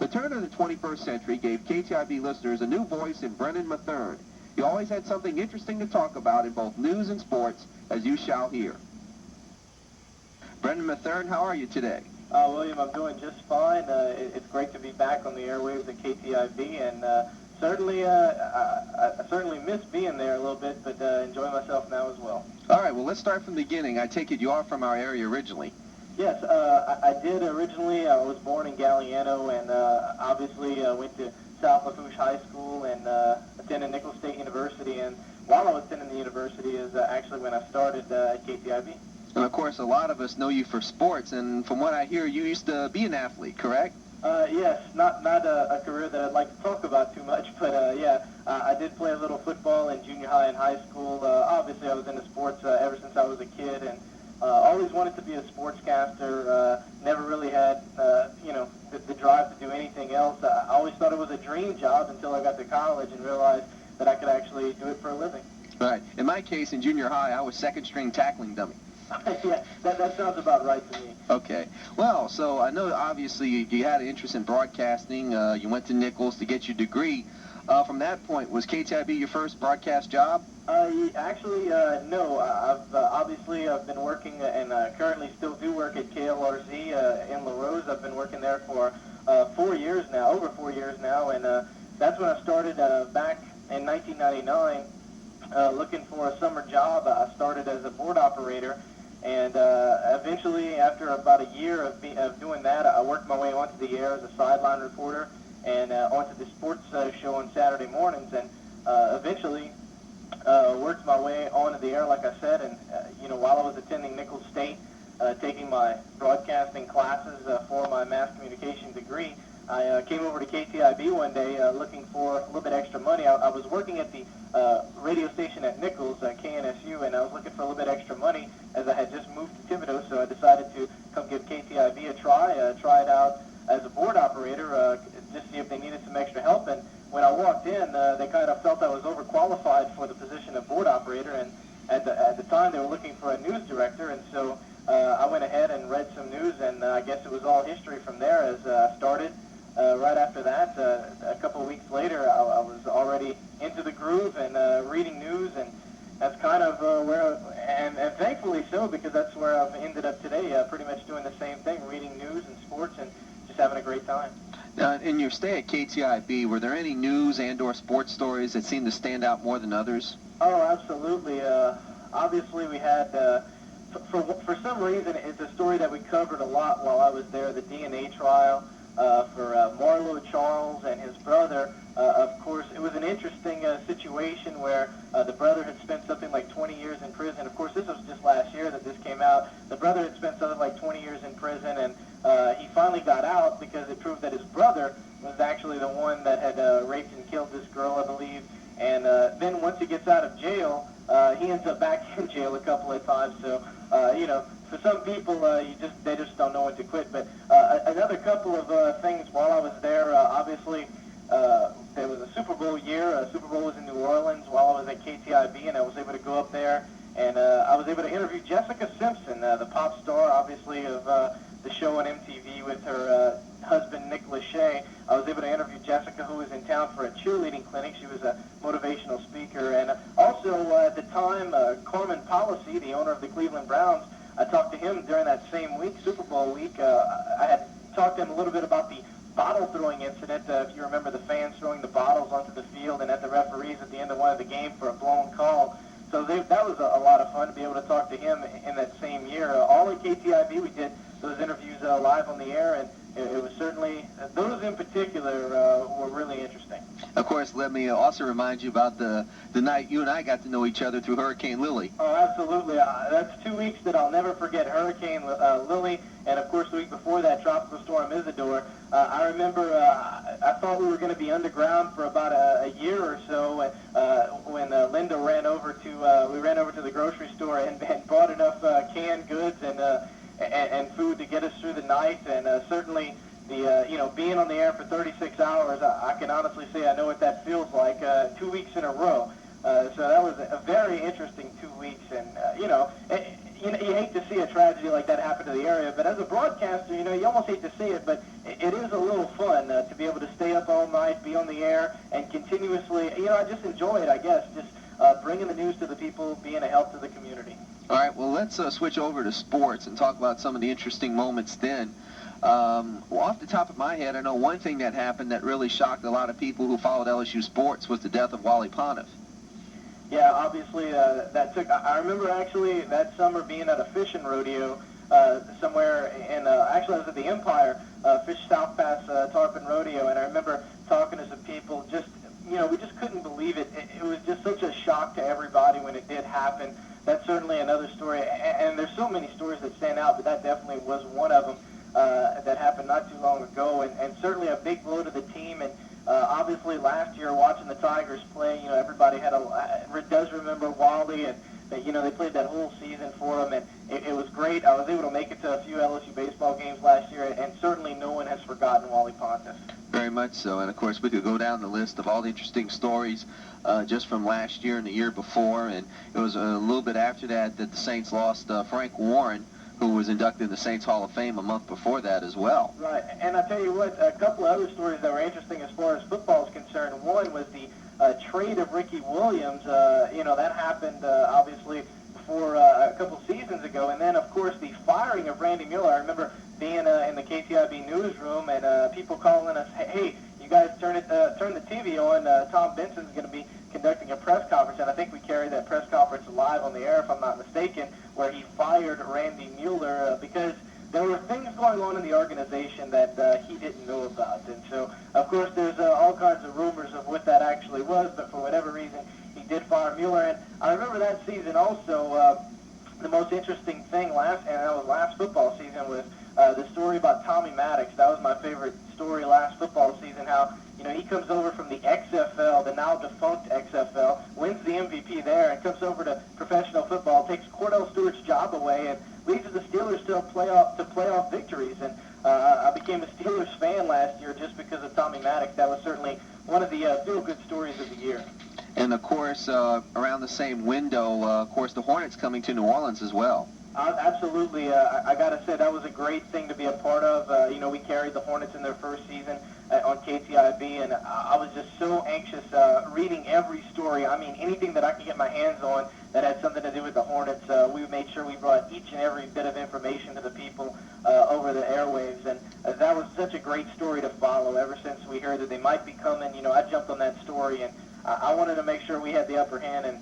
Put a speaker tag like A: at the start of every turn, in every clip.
A: The turn of the 21st century gave KTIB listeners a new voice in Brennan Matherne. He always had something interesting to talk about in both news and sports, as you shall hear. Brennan Matherne, how are you today?
B: William, I'm doing just fine. It's great to be back on the airwaves at KTIB, and certainly, I certainly miss being there a little bit, but enjoy myself now as well.
A: All right, well, let's start from the beginning. I take it you are from our area originally.
B: Yes, I did originally. I was born in Galliano, and obviously went to South Lafourche High School and attended Nicholls State University. And while I was attending the university is actually when I started at KTIB.
A: And of course, a lot of us know you for sports, and from what I hear, you used to be an athlete, correct?
B: Yes, not a career that I'd like to talk about too much, but yeah, I did play a little football in junior high and high school. Obviously, I was into sports ever since I was a kid, and always wanted to be a sportscaster. Never really had, the drive to do anything else. I always thought it was a dream job until I got to college and realized that I could actually do it for a living.
A: Right. In my case, in junior high, I was second-string tackling dummy.
B: Yeah, that sounds about right to me.
A: Okay. Well, so I know obviously you had an interest in broadcasting. You went to Nicholls to get your degree. From that point, was KTIB your first broadcast job?
B: Actually, no. I've been working and currently still do work at KLRZ in La Rose. I've been working there for 4 years now, over 4 years now, and that's when I started back in 1999 looking for a summer job. I started as a board operator, and eventually, after about a year of doing that, I worked my way onto the air as a sideline reporter and onto the sports show on Saturday mornings, and eventually worked my way onto the air, like I said, and while I was attending Nicholls State, taking my broadcasting classes for my mass communication degree, I came over to KTIB one day looking for a little bit extra money. I was working at the radio station at Nicholls, KNSU, and I was looking for a little bit extra money as I had just moved to Thibodeau, so I decided to come give KTIB a try it out as a board operator, just see if they needed some extra help. And when I walked in, they kind of felt I was overqualified for the position of board operator, and at the time they were looking for a news director, and so I went ahead and read some news, and I guess it was all history from there as I started. Right after that, a couple of weeks later, I was already into the groove and reading news, and that's kind of and thankfully so, because that's where I've ended up today, pretty much doing the same thing, reading news and sports and just having a great time.
A: Now, in your stay at KTIB, were there any news and or sports stories that seemed to stand out more than others?
B: Oh, absolutely. Obviously, we had, for some reason, it's a story that we covered a lot while I was there, the DNA trial for Marlo Charles and his brother. Of course, it was an interesting situation where the brother had spent something like 20 years in prison. Of course, this was just last year that this came out. The brother had spent something like 20 years in prison, and he finally got out because it proved that his brother was actually the one that had raped and killed this girl, I believe. And then once he gets out of jail, he ends up back in jail a couple of times. So, for some people, they just don't know when to quit. But another couple of things while I was there, obviously, there was a Super Bowl year. Super Bowl was in New Orleans while I was at KTIB, and I was able to go up there, and I was able to interview Jessica Simpson, the pop star, obviously, of the show on MTV with her husband, Nick Lachey. I was able to interview Jessica, who was in town for a cheerleading clinic. She was a motivational speaker. And also, at the time, Carmen Policy, the owner of the Cleveland Browns, I talked to him during that same week, Super Bowl week. I had talked to him a little bit about the bottle throwing incident. If you remember, the fans throwing the bottles onto the field and at the referees at the end of one of the game for a blown call. So that was a lot of fun to be able to talk to him in that same year. All at KTIB, we did those interviews live on the air, and it was certainly, those in particular were really interesting.
A: Of course, let me also remind you about the night you and I got to know each other through Hurricane Lily.
B: Oh, absolutely. That's 2 weeks that I'll never forget. Hurricane Lily, and of course the week before that, Tropical Storm Isidore. I remember I thought we were going to be underground for about a year or so when Linda ran over to the grocery store and bought enough canned goods and food to get us through the night, and certainly the being on the air for 36 hours, I can honestly say I know what that feels like. 2 weeks in a row. So that was a very interesting 2 weeks, and you hate to see a tragedy like that happen to the area, but as a broadcaster, you almost hate to see it, but it is a little fun to be night, be on the air, and continuously, I just enjoy it, I guess, just bringing the news to the people, being a help to the community.
A: All right, well, let's switch over to sports and talk about some of the interesting moments then. Well, off the top of my head, I know one thing that happened that really shocked a lot of people who followed LSU sports was the death of Wally Pontiff.
B: Yeah, obviously that took. I remember actually that summer being at a fishing rodeo somewhere in. Actually, I was at the Empire Fish South Pass Tarpon Rodeo, and I remember talking to some people. Just we just couldn't believe it. It was just such a shock to everybody when it did happen. That's certainly another story, and there's so many stories that stand out, but that definitely was one of them that happened not too long ago, and certainly a big blow to the team. And obviously, last year watching the Tigers play, everybody does remember Wally, and they played that whole season for him, and it was great. I was able to make it to a few LSU baseball games last year, and certainly no one has forgotten Wally Pontiff.
A: Very much so, and of course we could go down the list of all the interesting stories just from last year and the year before, and it was a little bit after that the Saints lost Frank Warren, who was inducted in the Saints Hall of Fame a month before that as well.
B: Right, and I tell you what, a couple of other stories that were interesting as far as football is concerned. One was the trade of Ricky Williams. That happened obviously before a couple seasons ago, and then of course the firing of Randy Mueller. I remember being in the KTIB newsroom and people calling us, hey, you guys turn the TV on. Tom Benson's going to be conducting a press conference, and I think we carried that press conference live on the air, if I'm not mistaken, where he fired Randy Mueller because there were things going on in the organization that he didn't know about. And so, of course, there's all kinds of rumors of what that actually was, but for whatever reason, he did fire Mueller. And I remember that season also, the most interesting thing last football season was the story about Tommy Maddox. That was my favorite story last football season, how he comes over from the XFL, the now defunct XFL, wins the MVP there, and comes over to professional football, takes Cordell Stewart's job away, and leads the Steelers to playoff victories. And I became a Steelers fan last year just because of Tommy Maddox. That was certainly one of the feel-good stories of the year.
A: And of course, around the same window, of course, the Hornets coming to New Orleans as well.
B: Absolutely. I got to say, that was a great thing to be a part of. We carried the Hornets in their first season on KTIB, and I was just so anxious reading every story. I mean, anything that I could get my hands on that had something to do with the Hornets, we made sure we brought each and every bit of information to the people over the airwaves, and that was such a great story to follow. Ever since we heard that they might be coming, I jumped on that story, and I wanted to make sure we had the upper hand. And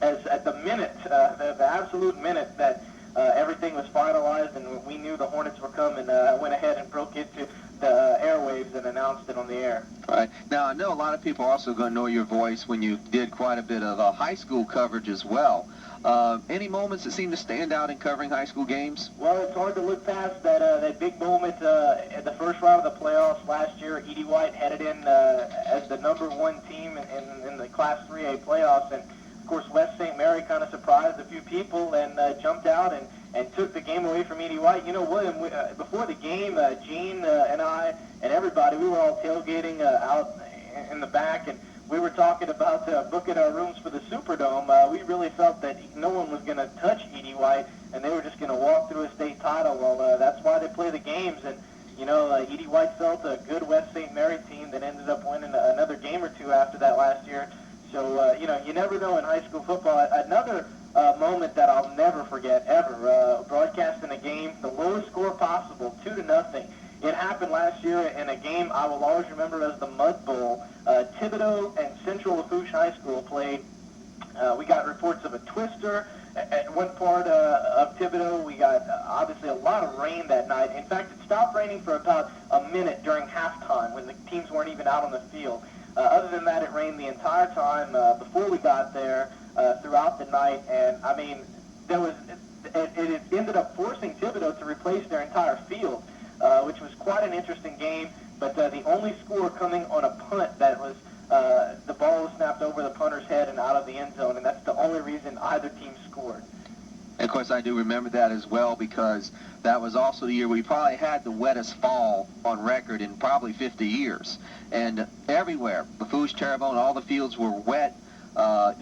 B: as at the minute, the absolute minute that everything was finalized and we knew the Hornets were coming, I went ahead and broke into the airwaves and announced it on the air.
A: All right. Now, I know a lot of people are also going to know your voice when you did quite a bit of high school coverage as well. Any moments that seem to stand out in covering high school games?
B: Well, it's hard to look past that big moment at the first round of the playoffs last year. Edie White headed in as the #1 team in the Class 3A playoffs, and of course, West St. Mary kind of surprised a few people and jumped out and took the game away from Edie White. William, before the game, Gene and I and everybody, we were all tailgating out in the back, and we were talking about booking our rooms for the Superdome. We really felt that no one was going to touch Edie White, and they were just going to walk through a state title. Well, that's why they play the games, and Edie White felt a good West St. Mary team that ended up winning another game or two after that last year. So, you never know in high school football. Another moment that I'll never forget, ever, broadcasting a game, the lowest score possible, 2-0. It happened last year in a game I will always remember as the Mud Bowl. Thibodeau and Central Lafourche High School played. We got reports of a twister at one part of Thibodeau. We got, obviously, a lot of rain that night. In fact, it stopped raining for about a minute during halftime when the teams weren't even out on the field. Other than that, it rained the entire time before we got there, throughout the night, and I mean, it ended up forcing Thibodeau to replace their entire field, which was quite an interesting game. But the only score coming on a punt that was the ball was snapped over the punter's head and out of the end zone, and that's the only reason either team scored.
A: And of course, I do remember that as well because that was also the year we probably had the wettest fall on record in probably 50 years. And everywhere, Lafourche, Terrebonne, all the fields were wet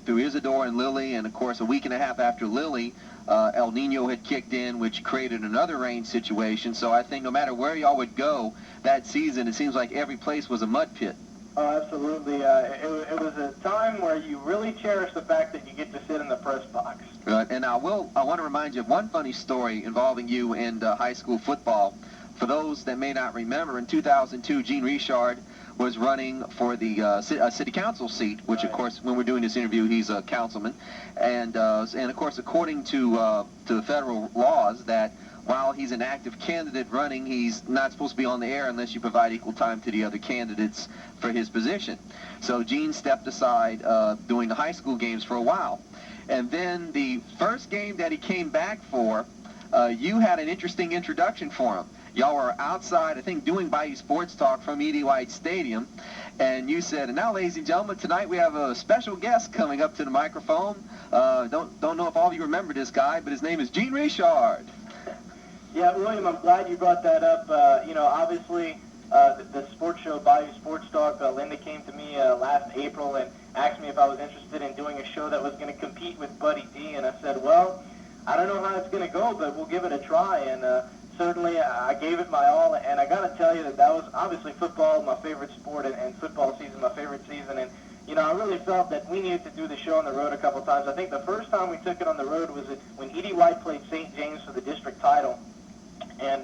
A: through Isidore and Lilly. And of course, a week and a half after Lilly, El Nino had kicked in, which created another rain situation. So I think no matter where y'all would go that season, it seems like every place was a mud pit.
B: Oh, absolutely. It was a time where you really cherish the fact that you get to sit in the press box.
A: And I want to remind you of one funny story involving you and high school football. For those that may not remember, in 2002, Gene Richard was running for the city council seat, which, of course, when we're doing this interview, he's a councilman. And of course, according to the federal laws, that while he's an active candidate running, he's not supposed to be on the air unless you provide equal time to the other candidates for his position. So Gene stepped aside doing the high school games for a while. And then the first game that he came back for, you had an interesting introduction for him. Y'all were outside, I think, doing Bayou Sports Talk from E.D. White Stadium, and you said, "And now, ladies and gentlemen, tonight we have a special guest coming up to the microphone. Don't know if all of you remember this guy, but his name is Gene Richard."
B: Yeah, William, I'm glad you brought that up. Obviously, the sports show, Bayou Sports Talk, Linda came to me last April and asked me if I was interested in doing a show that was going to compete with Buddy D, and I said, well, I don't know how it's going to go, but we'll give it a try, and certainly I gave it my all, and I got to tell you that was obviously football, my favorite sport, and football season, my favorite season, and I really felt that we needed to do the show on the road a couple times. I think the first time we took it on the road was when E.D. White played St. James for the district title. And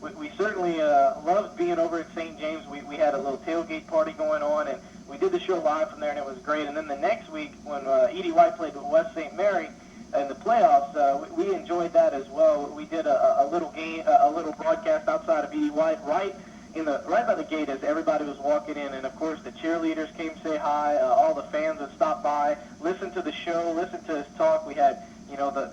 B: we certainly loved being over at St. James. We had a little tailgate party going on, and we did the show live from there, and it was great. And then the next week, when E.D. White played with West St. Mary in the playoffs, we enjoyed that as well. We did a little game, a little broadcast outside of E.D. White, right by the gate as everybody was walking in. And of course, the cheerleaders came to say hi. All the fans that stopped by, listened to the show, listened to us talk. We had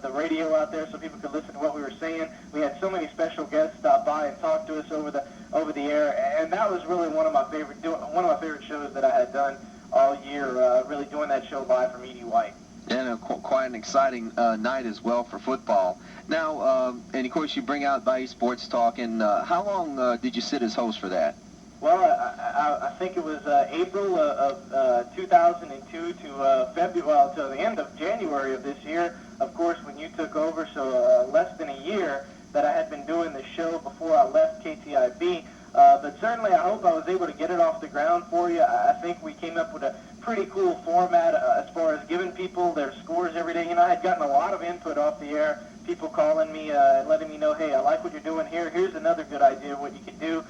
B: the radio out there so people could listen to what we were saying. We had so many special guests stop by and talk to us over the air, and that was really one of my favorite shows that I had done all year. Really doing that show live from E.D. White.
A: And quite an exciting night as well for football. Now, and of course, you bring out Bayou Sports Talk. And how long did you sit as host for that?
B: Well, I think it was April of 2002 to February, well, to the end of January of this year, of course, when you took over, so less than a year that I had been doing the show before I left KTIB. But certainly I hope I was able to get it off the ground for you. I think we came up with a pretty cool format as far as giving people their scores every day. I had gotten a lot of input off the air, people calling me and letting me know, hey, I like what you're doing here. Here's another good idea of what you could do.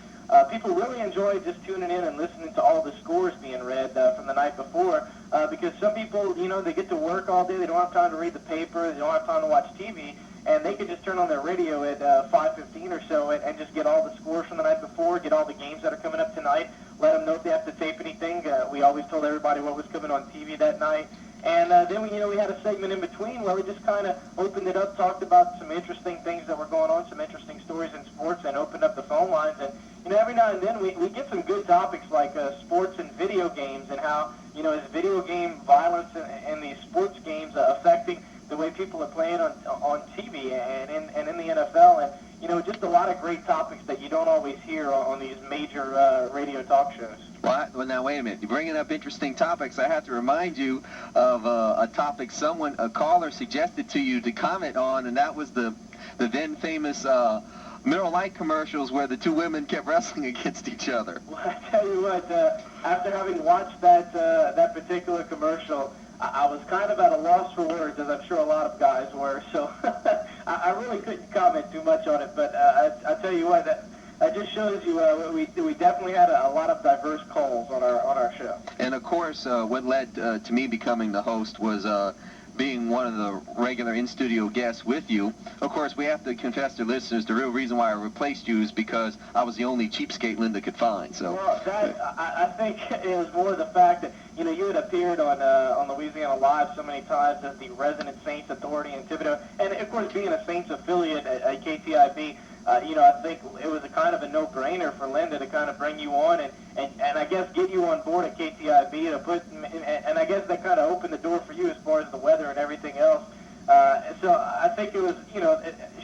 B: People really enjoy just tuning in and listening to all the scores being read from the night before because some people, they get to work all day. They don't have time to read the paper. They don't have time to watch TV. And they could just turn on their radio at 5:15 or so and just get all the scores from the night before, get all the games that are coming up tonight, let them know if they have to tape anything. We always told everybody what was coming on TV that night. And then we had a segment in between where we just kind of opened it up, talked about some interesting things that were going on, some interesting stories in sports, and opened up the phone lines. And every now and then we get some good topics like sports and video games and how, is video game violence and these sports games affecting the way people are playing on TV and in the NFL. And, just a lot of great topics that you don't always hear on these major radio talk shows.
A: Well, now, wait a minute. You're bringing up interesting topics. I have to remind you of a topic a caller suggested to you to comment on, and that was the then famous Mineral Light commercials where the two women kept wrestling against each other.
B: Well, I tell you what, after having watched that particular commercial, I was kind of at a loss for words, as I'm sure a lot of guys were, so I really couldn't comment too much on it, but I tell you what, that just shows you we definitely had a lot of diverse calls on our show.
A: And of course, what led to me becoming the host was being one of the regular in-studio guests with you. Of course, we have to confess to listeners, the real reason why I replaced you is because I was the only cheapskate Linda could find. So.
B: Well, I think it was more the fact that, you had appeared on Louisiana Live so many times as the resident Saints authority in Thibodeau. And, of course, being a Saints affiliate at KTIB, I think it was a kind of a no-brainer for Linda to kind of bring you on and I guess get you on board at KTIB and I guess that kind of opened the door for you as far as the weather and everything else. So I think it was,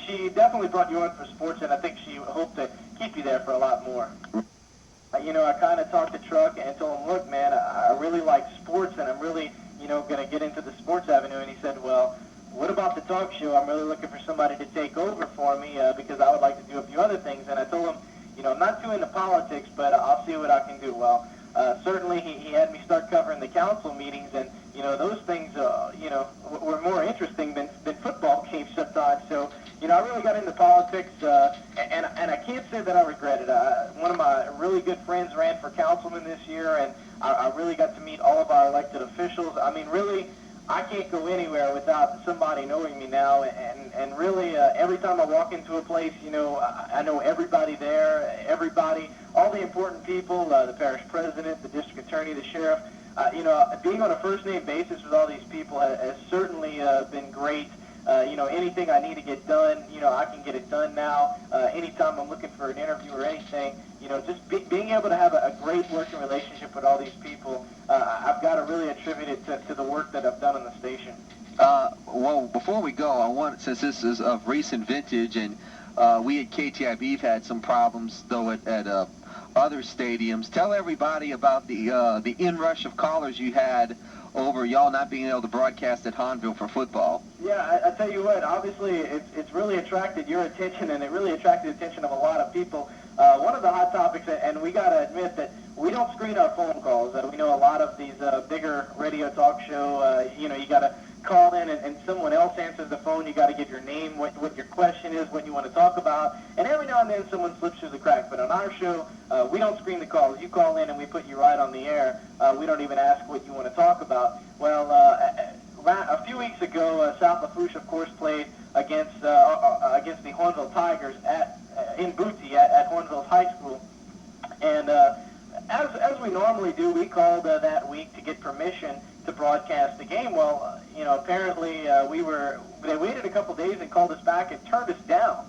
B: she definitely brought you on for sports, and I think she hoped to keep you there for a lot more. I kind of talked to Truck and told him, look, man, I really like sports, and I'm really, going to get into the sports avenue. And he said, well, what about the talk show? I'm really looking for somebody to take over for me because I would like to do a few other things. And I told him, I'm not too into politics, but I'll see what I can do. Well, certainly he had me start covering the council meetings, and those things were more interesting than football games sometimes. So I really got into politics, and I can't say that I regret it. One of my really good friends ran for councilman this year, and I really got to meet all of our elected officials. I mean, really, I can't go anywhere without somebody knowing me now, and really every time I walk into a place, I know everybody there, all the important people, the parish president, the district attorney, the sheriff. Being on a first-name basis with all these people has certainly been great. Anything I need to get done, I can get it done now. Anytime I'm looking for an interview or anything, just being able to have a great working relationship with all these people, I've got to really attribute it to the work that I've done on the station.
A: Well, before we go, since this is of recent vintage, and we at KTIB have had some problems, though, at other stadiums, tell everybody about the inrush of callers you had over y'all not being able to broadcast at Hahnville for football.
B: Yeah, I tell you what, obviously it's really attracted your attention, and it really attracted the attention of a lot of people. One of the hot topics, and we got to admit that we don't screen our phone calls. We know a lot of these bigger radio talk show, you got to call in and someone else answers the phone. You got to give your name, what your question is, what you want to talk about, and every now and then someone slips through the crack. But on our show, we don't screen the calls. You call in and we put you right on the air. We don't even ask what you want to talk about. Well, a few weeks ago, South Lafourche, of course, played against the Hornville Tigers in Bootsy at Hornville High School, and as we normally do, we called that week to get permission to broadcast the game. Well, apparently they waited a couple days and called us back and turned us down.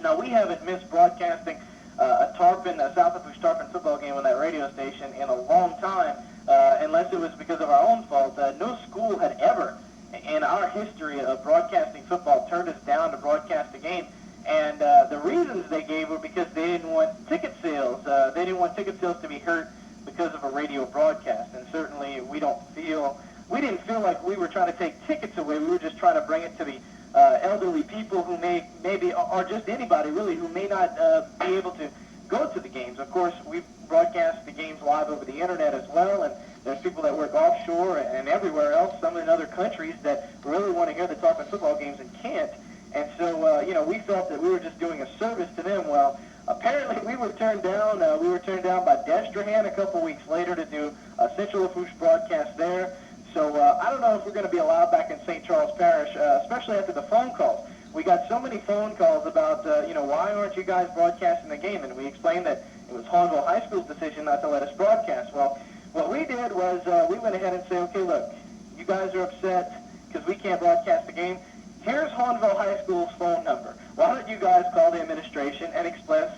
B: Now, we haven't missed broadcasting a South Lafourche Tarpon football game on that radio station in a long time, unless it was because of our own fault. No school had ever, in our history of broadcasting football, turned us down to broadcast a game. And the reasons they gave were because they didn't want ticket sales. They didn't want ticket sales to be hurt because of a radio broadcast. And certainly we didn't feel like we were trying to take tickets away. We were just trying to bring it to the elderly people who maybe, or just anybody really, who may not be able to go to the games. Of course, we broadcast the games live over the internet as well, and there's people that work offshore and everywhere else, some in other countries, that really want to hear the Tarpon football games and can't. And so, we felt that we were just doing a service to them. Well, apparently we were turned down. We were turned down by Destrehan a couple weeks later to do a Central Lafourche broadcast there. So I don't know if we're going to be allowed back in St. Charles Parish, especially after the phone calls. We got so many phone calls about, why aren't you guys broadcasting the game? And we explained that it was Hahnville High School's decision not to let us broadcast. Well, what we did was we went ahead and said, okay, look, you guys are upset because we can't broadcast the game. Here's Hahnville High School's phone number. Why don't you guys call the administration and express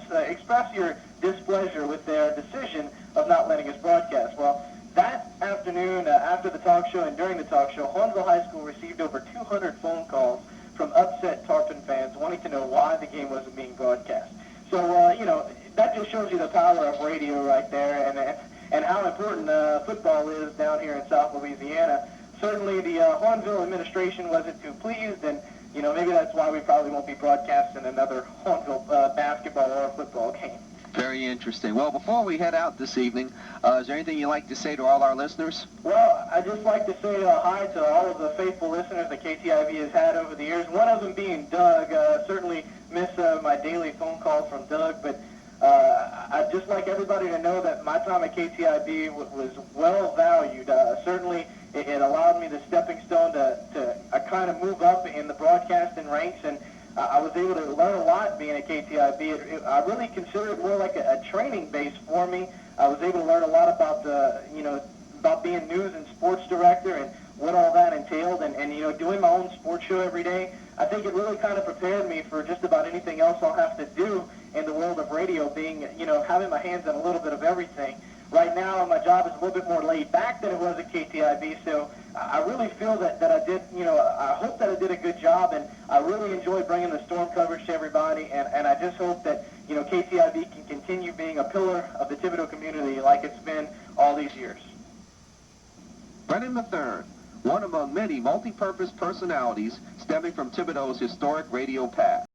B: your displeasure with their decision of not letting us broadcast? Well, that afternoon, after the talk show and during the talk show, Hahnville High School received over 200 phone calls from upset Tarpon fans wanting to know why the game wasn't being broadcast. So, that just shows you the power of radio right there, and how important football is down here in South Louisiana. Certainly the Hahnville administration wasn't too pleased, and maybe that's why we probably won't be broadcasting another Hahnville basketball or football game.
A: Very interesting. Well, before we head out this evening, is there anything you'd like to say to all our listeners?
B: Well, I'd just like to say hi to all of the faithful listeners that KTIB has had over the years, one of them being Doug. Certainly miss my daily phone calls from Doug, but I'd just like everybody to know that my time at KTIB was well valued. Certainly it allowed me the stepping stone to kind of move up in the broadcasting ranks, and I was able to learn a lot being at KTIB. I really consider it more like a training base for me. I was able to learn a lot about about being news and sports director and what all that entailed, and doing my own sports show every day. I think it really kind of prepared me for just about anything else I'll have to do in the world of radio, being, having my hands on a little bit of everything. Right now, my job is a little bit more laid back than it was at KTIB, so I really feel that I did, I hope that I did a good job, and I really enjoy bringing the storm coverage to everybody, and I just hope that, KTIB can continue being a pillar of the Thibodaux community like it's been all these years.
A: Brennan Matherne, one among many multi-purpose personalities stemming from Thibodaux's historic radio past.